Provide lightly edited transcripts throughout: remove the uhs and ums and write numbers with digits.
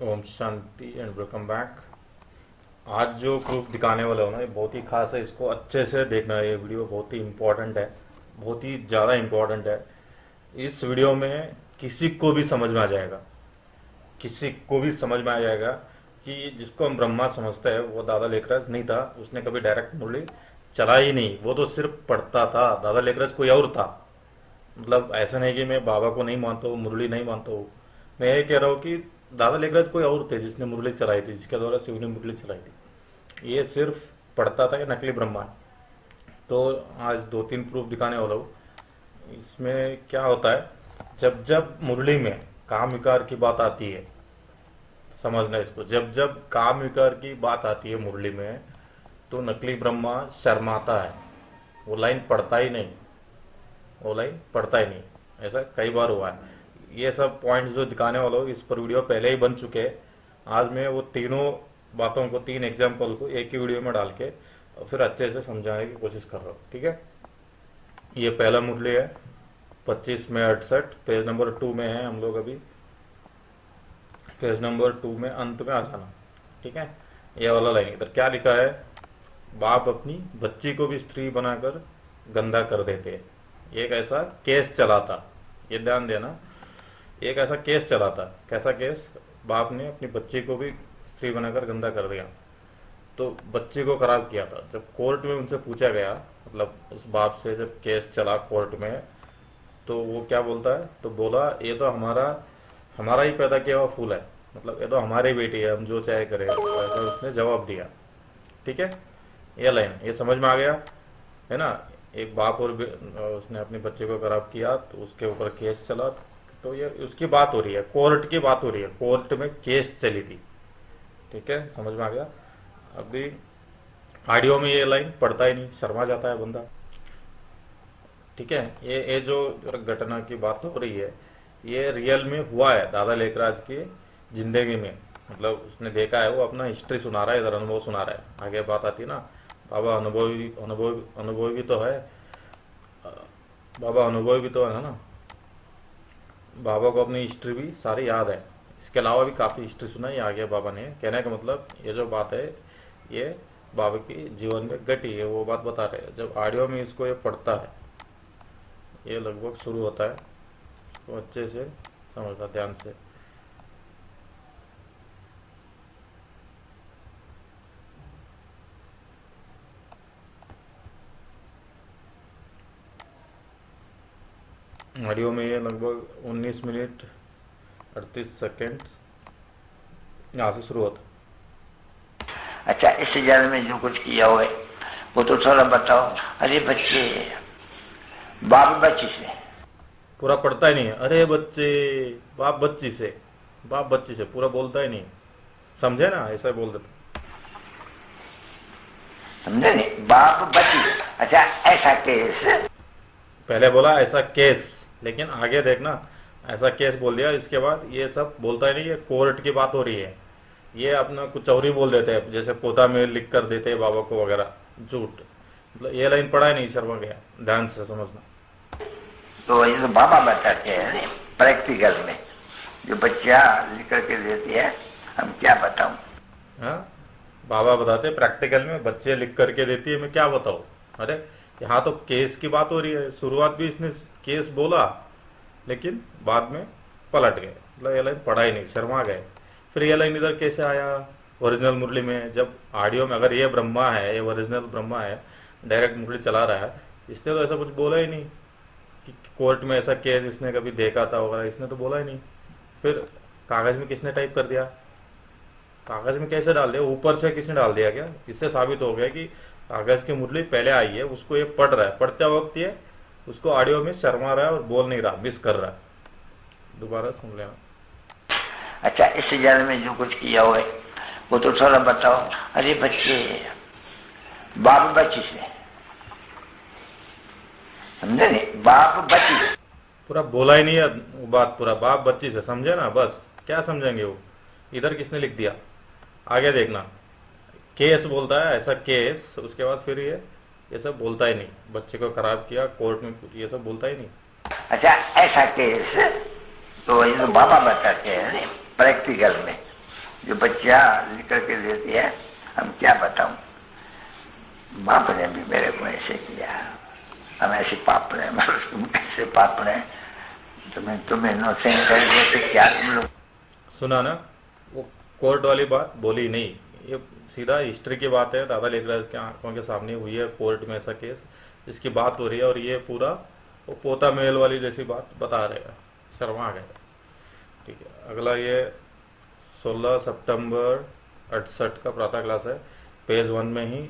Om Shanti and welcome back. आज जो proof दिखाने वाला हो ना, ये बहुत ही खास है। इसको अच्छे से देखना है। ये वीडियो बहुत ही इम्पोर्टेंट है, बहुत ही ज़्यादा इम्पोर्टेंट है। इस वीडियो में किसी को भी समझ में आ जाएगा, किसी को भी समझ में आ जाएगा कि जिसको हम ब्रह्मा समझते हैं वो दादा लेखराज नहीं था। उसने कभी डायरेक्ट मुरली चला ही नहीं, वो तो सिर्फ पढ़ता था। दादा लेखराज कोई और था। मतलब ऐसा नहीं कि मैं बाबा को नहीं मानता हूँ, मुरली नहीं मानता हूँ। मैं ये कह रहा हूँ कि दादा लेखराज कोई और थे जिसने मुरली चलाई थी, जिसके द्वारा शिव ने मुरली चलाई थी। ये सिर्फ पढ़ता था कि नकली ब्रह्मा है। तो आज दो तीन प्रूफ दिखाने वाला हूँ। इसमें क्या होता है, जब जब मुरली में काम विकार की बात आती है, समझना इसको, जब जब काम विकार की बात आती है मुरली में, तो नकली ब्रह्मा शर्माता है। वो लाइन पढ़ता ही नहीं, वो लाइन पढ़ता ही नहीं। ऐसा कई बार हुआ है। ये सब पॉइंट्स जो दिखाने वाला हूँ, इस पर वीडियो पहले ही बन चुके हैं। आज मैं वो तीनों बातों को, तीन एग्जाम्पल को एक ही वीडियो में डाल के और फिर अच्छे से समझाने की कोशिश कर रहा हूँ। ठीक है, ये पहला मुरली है 25 में 68, पेज नंबर 2 में है हम लोग अभी। पेज नंबर 2 में अंत में आ जाना। ठीक है, ये वाला लाइन इधर क्या लिखा है, बाप अपनी बच्ची को भी स्त्री बनाकर गंदा कर देते हैं। एक ऐसा केस चला था, ये ध्यान देना। एक ऐसा केस चला था। कैसा केस? बाप ने अपनी बच्ची को भी स्त्री बनाकर गंदा कर दिया, तो बच्ची को खराब किया था। जब कोर्ट में उनसे पूछा गया, मतलब उस बाप से जब केस चला कोर्ट में, तो वो क्या बोलता है, तो बोला ये तो हमारा हमारा ही पैदा किया हुआ फूल है, मतलब ये तो हमारी बेटी है, हम जो चाहे करें, ऐसा उसने जवाब दिया। ठीक है, ये लाइन ये समझ में आ गया है ना। एक बाप और उसने अपने बच्चे को खराब किया, तो उसके ऊपर केस चला। तो ये उसकी बात हो रही है, कोर्ट की बात हो रही है, कोर्ट में केस चली थी। ठीक है, समझ में आ गया। अभी ऑडियो में ये लाइन पढ़ता ही नहीं, शर्मा जाता है बंदा। ठीक है, ये जो घटना की बात हो रही है, ये रियल में हुआ है दादा लेखराज की जिंदगी में। मतलब उसने देखा है, वो अपना हिस्ट्री सुना रहा है, इधर अनुभव सुना रहा है। आगे बात आती है ना, बाबा अनुभवी अनुभव अनुभव भी तो है। बाबा अनुभव भी तो है ना। बाबा को अपनी हिस्ट्री भी सारी याद है। इसके अलावा भी काफ़ी हिस्ट्री सुना है आगे बाबा ने। कहने का मतलब ये जो बात है, ये बाबा की जीवन में घटी है, वो बात बता रहे हैं। जब ऑडियो में इसको ये पढ़ता है, ये लगभग शुरू होता है, तो अच्छे से समझना ध्यान से। ऑडियो में ये लगभग 19 मिनट 38 सेकेंड यहाँ से शुरू होता है। अच्छा, इस जन्म में जो कुछ किया हुआ है वो तो थोड़ा बताओ। अरे बच्चे, बाप बच्ची से पूरा पढ़ता ही नहीं है। अरे बच्चे, बाप बच्ची से, बाप बच्ची से पूरा बोलता ही नहीं। समझे ना, ऐसा ही बोल देता। समझे नहीं, बाप बच्ची से। अच्छा, ऐसा केस पहले बोला ऐसा केस, लेकिन आगे देखना, ऐसा केस बोल दिया, इसके बाद ये सब बोलता ही नहीं। ये कोर्ट की बात हो रही है। ये अपना कुछ और ही बोल देते हैं, जैसे पोता में लिख कर देते हैं बाबा को वगैरह, झूठ। मतलब ये लाइन पढ़ा ही नहीं, शर्मा गया। ध्यान से समझना। तो ये तो बाबा बताते हैं प्रैक्टिकल में, जो बच्चा लिख करके देती है, हम क्या बताऊं। हाँ, बाबा बताते प्रैक्टिकल में, बच्चे लिख करके देती है, मैं क्या बताऊँ। अरे यहाँ तो केस की बात हो रही है। शुरुआत भी इसने केस बोला, लेकिन बाद में पलट गए। मतलब ये लाइन पढ़ा ही नहीं, शर्मा गए। फिर ये लाइन इधर कैसे आया ओरिजिनल मुरली में, जब ऑडियो में अगर ये ब्रह्मा है, ये ओरिजिनल ब्रह्मा है, डायरेक्ट मुरली चला रहा है, इसने तो ऐसा कुछ बोला ही नहीं कि कोर्ट में ऐसा केस इसने कभी देखा था वगैरह, इसने तो बोला ही नहीं। फिर कागज में किसने टाइप कर दिया, कागज में कैसे डाल दिया, ऊपर से किसने डाल दिया क्या? इससे साबित हो गया कि कागज की मुरली पहले आई है, उसको ये पढ़ रहा है, पढ़ते वक्त ये उसको ऑडियो में शर्मा रहा है और बोल नहीं रहा, मिस कर रहा है। दोबारा सुन लेना। अच्छा, इस जन्म में जो कुछ किया हुआ है वो तो थोड़ा बताओ। अरे बच्चे, बाप बच्ची से। समझे नहीं, बाप बच्ची से। पूरा बोला ही नहीं है वो बात, पूरा बाप बच्ची से, समझे ना। बस क्या समझेंगे वो, इधर किसने लिख दिया। आगे देखना, केस बोलता है, ऐसा केस। उसके बाद फिर ये सब बोलता ही नहीं, बच्चे को खराब किया कोर्ट में, ये सब बोलता ही नहीं। अच्छा, ऐसा केस तो ये तो बाबा बताते हैं प्रैक्टिकल में, जो बच्चियां लिख करके देती है, हम क्या बताऊं, बाप ने भी मेरे को ऐसे किया, हम ऐसे पापड़े, ऐसे पापड़े, तुम्हें नौसेन कर देते क्या तुम लोग। सुना ना, वो कोर्ट वाली बात बोली नहीं, ये सीधा हिस्ट्री की बात है, दादा लेखराज के आंखों के सामने हुई है कोर्ट में ऐसा केस, इसकी बात हो रही है, और ये पूरा वो पोता मेल वाली जैसी बात बता रहे हैं, शर्मा गए। ठीक है, अगला ये 16 सितंबर 68 का प्रातः क्लास है, पेज 1 में ही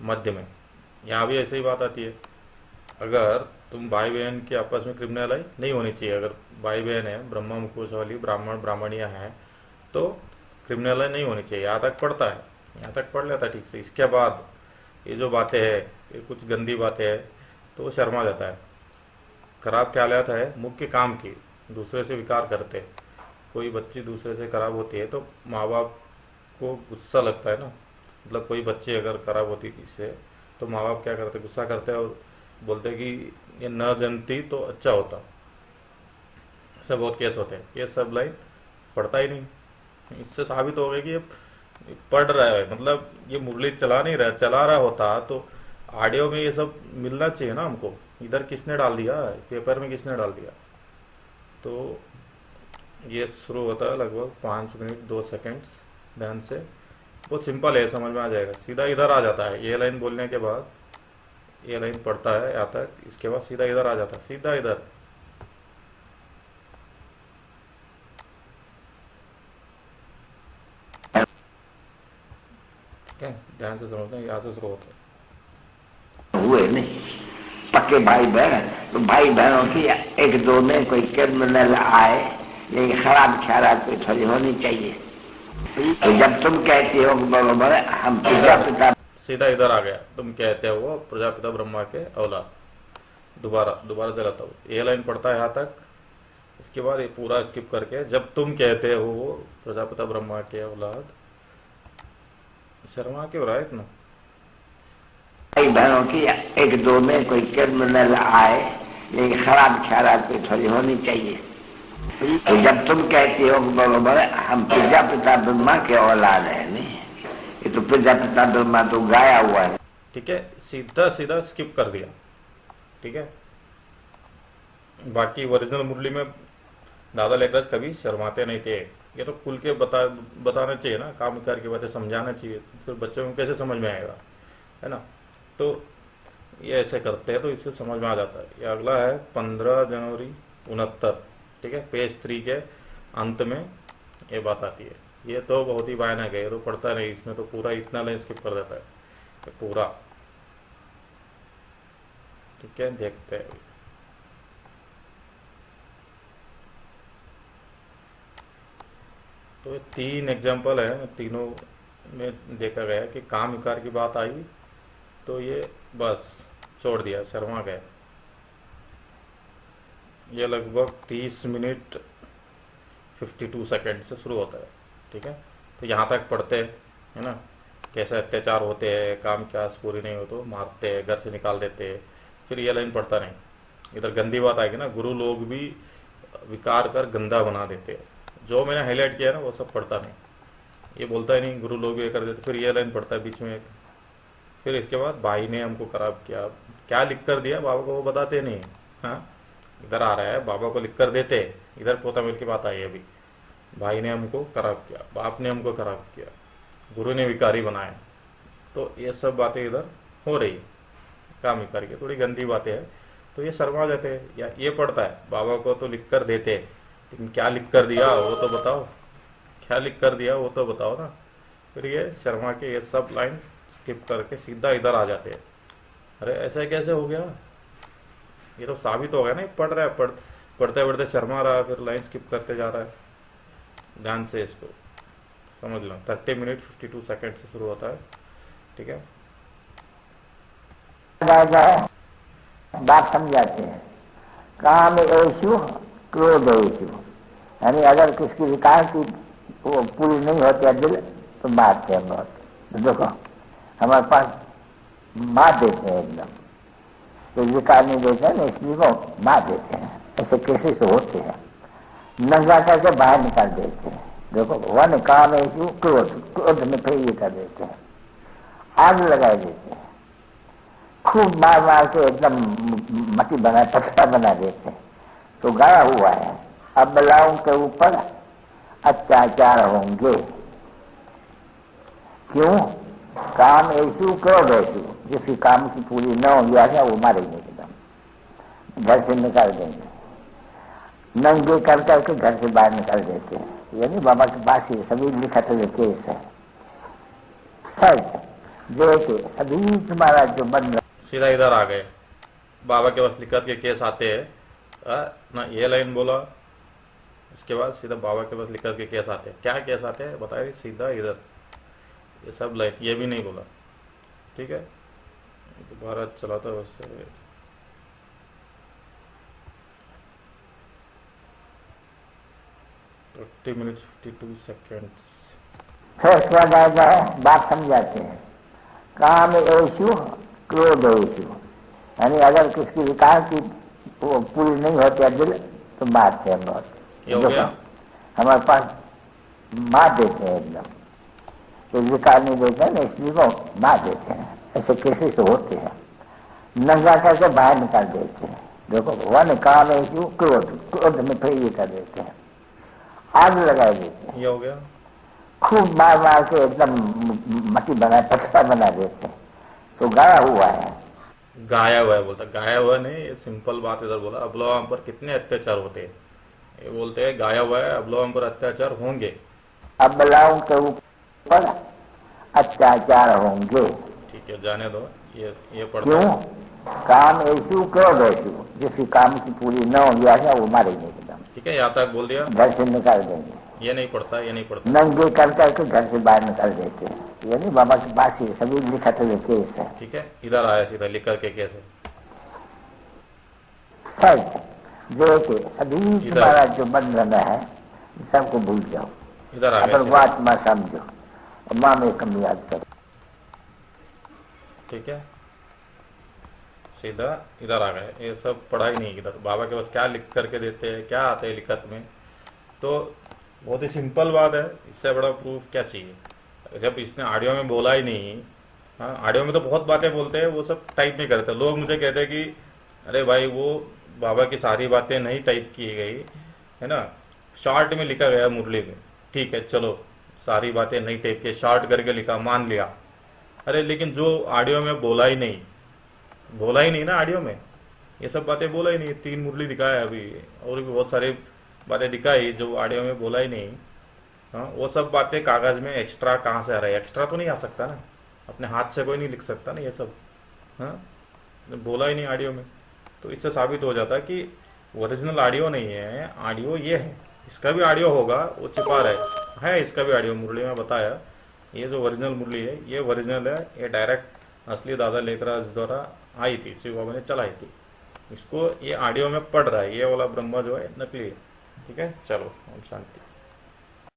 मध्य में, यहाँ भी ऐसे ही बात आती है। अगर तुम भाई बहन के आपस में क्रिमिनल नहीं होनी चाहिए, अगर भाई बहन है, ब्रह्मा मुखोश वाली ब्राह्मण ब्राह्मणियाँ हैं, तो क्रिमिनल नहीं होनी चाहिए, यहाँ तक पढ़ता है, यहाँ तक पढ़ लेता है ठीक से। इसके बाद ये जो बातें हैं, ये कुछ गंदी बातें हैं, तो वो शर्मा जाता है। खराब ख्यालात है मुख्य काम की, दूसरे से विकार करते, कोई बच्ची दूसरे से खराब होती है तो माँ बाप को गुस्सा लगता है ना, मतलब कोई बच्ची अगर खराब होती थी इससे, तो माँ बाप क्या करते, गुस्सा करते हैं और बोलते कि ये न जनती तो अच्छा होता। ऐसे बहुत केस होते हैं, ये सब लाइन पढ़ता ही नहीं। इससे साबित हो गया कि ये पढ़ रहा है, मतलब ये मुरली चला नहीं रहा, चला रहा होता तो ऑडियो में ये सब मिलना चाहिए ना हमको। इधर किसने डाल दिया, पेपर में किसने डाल दिया। तो ये शुरू होता है लगभग 5 मिनट 2 सेकंड्स, ध्यान से, बहुत सिंपल है, समझ में आ जाएगा। सीधा इधर आ जाता है, ये लाइन बोलने के बाद ये लाइन पढ़ता है यहाँ तक, इसके बाद सीधा इधर आ जाता है, सीधा इधर। ठीक है, ध्यान से समझते हैं, यहाँ से शुरू होता है। हुए नहीं पक्के भाई बहन, तो भाई बहनों की एक दो में कोई क्रिमिनल आए, लेकिन खराब ख्यालात कोई थोड़ी होनी चाहिए। तो जब तुम कहते हो बरोबर हम प्रजापिता, सीधा इधर आ गया, तुम कहते हो प्रजापिता ब्रह्मा के औलाद, दोबारा चलाता हूँ, ये लाइन पढ़ता है यहाँ तक, इसके बाद ये पूरा स्किप करके जब तुम कहते हो प्रजापिता ब्रह्मा के औलाद, शर्मा क्यों रहा है इतना। भाई बहनों की एक दो में कोई क्रिमिनल आए, लेकिन खराब ख्यालात कोई थोड़ी होनी चाहिए। तो जब तुम कहते हो बरोबर हम प्रजापिता ब्रह्मा के औलाद है, नहीं, ये तो प्रजापिता ब्रह्मा तो गाया हुआ है। ठीक है, सीधा सीधा स्किप कर दिया। ठीक है, बाकी ओरिजिनल मुरली में दादा लेखराज कभी शर्माते नहीं थे, ये तो खुल के बताना चाहिए ना, काम विकार की बातें समझाना चाहिए, फिर बच्चों को कैसे समझ में आएगा, है ना। तो ये ऐसे करते हैं तो इससे समझ में आ जाता है। ये अगला है 15 जनवरी 69, ठीक है, पेज 3 के अंत में ये बात आती है। ये तो बहुत ही भयानक है, ये तो पढ़ता नहीं, इसमें तो पूरा इतना लाइन स्किप कर देता है, ये पूरा। ठीक है, देखते हैं। तो ये 3 एग्जाम्पल है, तीनों में देखा गया कि काम विकार की बात आई तो ये बस छोड़ दिया, शर्मा गए। ये लगभग 30 मिनट 52 सेकंड से शुरू होता है। ठीक है, तो यहाँ तक पढ़ते हैं, है ना, कैसे अत्याचार होते हैं, काम की आस पूरी नहीं हो तो मारते हैं, घर से निकाल देते हैं। फिर ये लाइन पढ़ता नहीं, इधर गंदी बात आएगी ना, गुरु लोग भी विकार कर गंदा बना देते हैं। जो मैंने हाईलाइट किया ना वो सब पढ़ता नहीं, ये बोलता ही नहीं गुरु लोग ये कर देते। फिर ये लाइन पढ़ता है बीच में एक, फिर इसके बाद भाई ने हमको खराब किया, क्या लिख कर दिया बाबा को वो बताते नहीं। हाँ, इधर आ रहा है बाबा को लिख कर देते, इधर पोता मिल की बात आई अभी, भाई ने हमको खराब किया, बाप ने हमको खराब किया, गुरु ने विकारी बनाया। तो ये सब बातें इधर हो रही, काम विकार की थोड़ी गंदी बातें हैं, तो ये शर्मा जाते हैं। या ये पढ़ता है बाबा को तो लिख कर देते, लेकिन क्या लिख कर दिया वो तो बताओ, क्या लिख कर दिया वो तो बताओ ना। फिर ये शर्मा के ये सब लाइन स्किप करके सीधा इधर आ जाते हैं। अरे ऐसा कैसे हो गया, ये तो साबित हो गया ना, पढ़ रहा है, पढ़ते पढ़ते शर्मा रहा, फिर लाइन स्किप करते जा रहा है। ध्यान से इसको समझ लो, 30 मिनट 52 सेकंड से शुरू होता है। ठीक है, बात समझाते हैं, काम ऐशु क्रोध ऐशु, यानी अगर किसकी विकार की वो पूरी नहीं होती दिल तो मारते हैं बहुत। तो देखो हमारे पास मार देते हैं एकदम, तो विकार नहीं देते हैं ना, इसलिए वो मार देते हैं। ऐसे केसेस होते हैं, नंगा करके बाहर निकाल देते हैं, देखो वन काम ऐसी क्रोध, क्रोध में फिर ये कर देते हैं, आग लगा देते हैं, खूब मार मार के एकदम मट्टी बना पत्थर बना देते हैं। तो गाया हुआ है अबलाओं के ऊपर अत्याचार होंगे। क्यों? काम ऐसी क्रोध ऐसी, जिसकी काम की पूरी न हो गया है वो मारेंगे एकदम, घर से निकाल देंगे, नंगे कर करके घर से बाहर निकाल देते हैं। यानी बाबा के पास ही सभी लिखा तो केस है, देखे सभी तुम्हारा जो बन सीधा इधर आ गए, बाबा के पास लिखत के केस आते हैं ना, ये लाइन बोला, इसके बाद सीधा बाबा के पास लिखत के केस आते हैं। क्या केस आते हैं बताइए, सीधा इधर, ये सब लाइन, ये भी नहीं बोला, ठीक है। दोबारा चलाता वैसे 30 मिनट्स 52 सेकेंड्स। फैसला जायजा है, बात समझाते हैं। काम ऐशु क्रोध ऐशु, यानी अगर किसकी विकार की वो पूरी नहीं होती है दिल तो मारते हैं बहुत। ये हो गया, हमारे पास मार देते हैं एकदम, तो विकार नहीं देते हैं ना, इसलिए को मार देते हैं। ऐसे केसेस होते हैं, नंगा करके बाहर निकाल देते हैं। देखो वन काम ऐशु क्रोध, क्रोध में फिर ये कर देते हैं, आग लगा देते हैं, ये हो गया, खूब मार मार के एकदम मट्टी बना पत्थर बना देते हैं। तो गाया हुआ है, गाया हुआ है बोलता, गाया हुआ नहीं, ये सिंपल बात इधर बोला। अबलाओं पर कितने अत्याचार होते हैं, ये बोलते हैं गाया हुआ है, अबलाओं पर अत्याचार होंगे। अबलाओं के ऊपर अत्याचार होंगे। ठीक है, जाने दो, ये पढ़ता क्यों? है। काम ऐसी क्रोध ऐसी, जिसकी काम की पूरी न हो गया है वो मारेंगे एकदम, ठीक है, यहाँ तक बोल दिया, घर से निकाल देंगे, ये नहीं पढ़ता, ये नहीं पढ़ता। नंगे कर करके घर से बाहर निकाल देते हैं। यानी बाबा के पास ही सभी लिखा तो केस है, ठीक है, इधर आया सीधा लिख करके कैसे, देखे सभी तुम्हारा जो बंधन है सबको भूल जाओ, इधर आ गया अपन सीधा। बात में समझो और माँ में कम याद करो। ठीक है, सीधा इधर आ गए, ये सब पढ़ाई नहीं इधर। बाबा के पास क्या लिख करके देते हैं, क्या आते हैं लिखत में, तो बहुत ही सिंपल बात है, इससे बड़ा प्रूफ क्या चाहिए। जब इसने ऑडियो में बोला ही नहीं, हाँ ऑडियो में तो बहुत बातें बोलते हैं, वो सब टाइप नहीं करते। लोग मुझे कहते हैं कि अरे भाई वो बाबा की सारी बातें नहीं टाइप की गई है ना, शॉर्ट में लिखा गया मुरली में, ठीक है चलो सारी बातें नहीं टाइप की, शॉर्ट करके लिखा, मान लिया। अरे लेकिन जो ऑडियो में बोला ही नहीं, बोला ही नहीं ना ऑडियो में, ये सब बातें बोला ही नहीं। 3 मुरली दिखाया अभी, और भी बहुत सारी बातें दिखाई जो ऑडियो में बोला ही नहीं। हाँ वो सब बातें कागज में एक्स्ट्रा कहाँ से आ रहा है, एक्स्ट्रा तो नहीं आ सकता ना, अपने हाथ से कोई नहीं लिख सकता ना ये सब। हाँ बोला ही नहीं ऑडियो में, तो इससे साबित हो जाता है कि ओरिजिनल ऑडियो नहीं है, ऑडियो ये है। इसका भी ऑडियो होगा, वो छिपा रहा है इसका भी ऑडियो, मुरली में बताया। ये जो ओरिजिनल मुरली है ये ओरिजिनल है, ये डायरेक्ट असली दादा लेकराज द्वारा आई थी, शिव बाबा ने चलाई थी। इसको ये ऑडियो में पढ़ रहा है, ये वाला ब्रह्मा जो है नकली है। ठीक है, चलो हम शांति।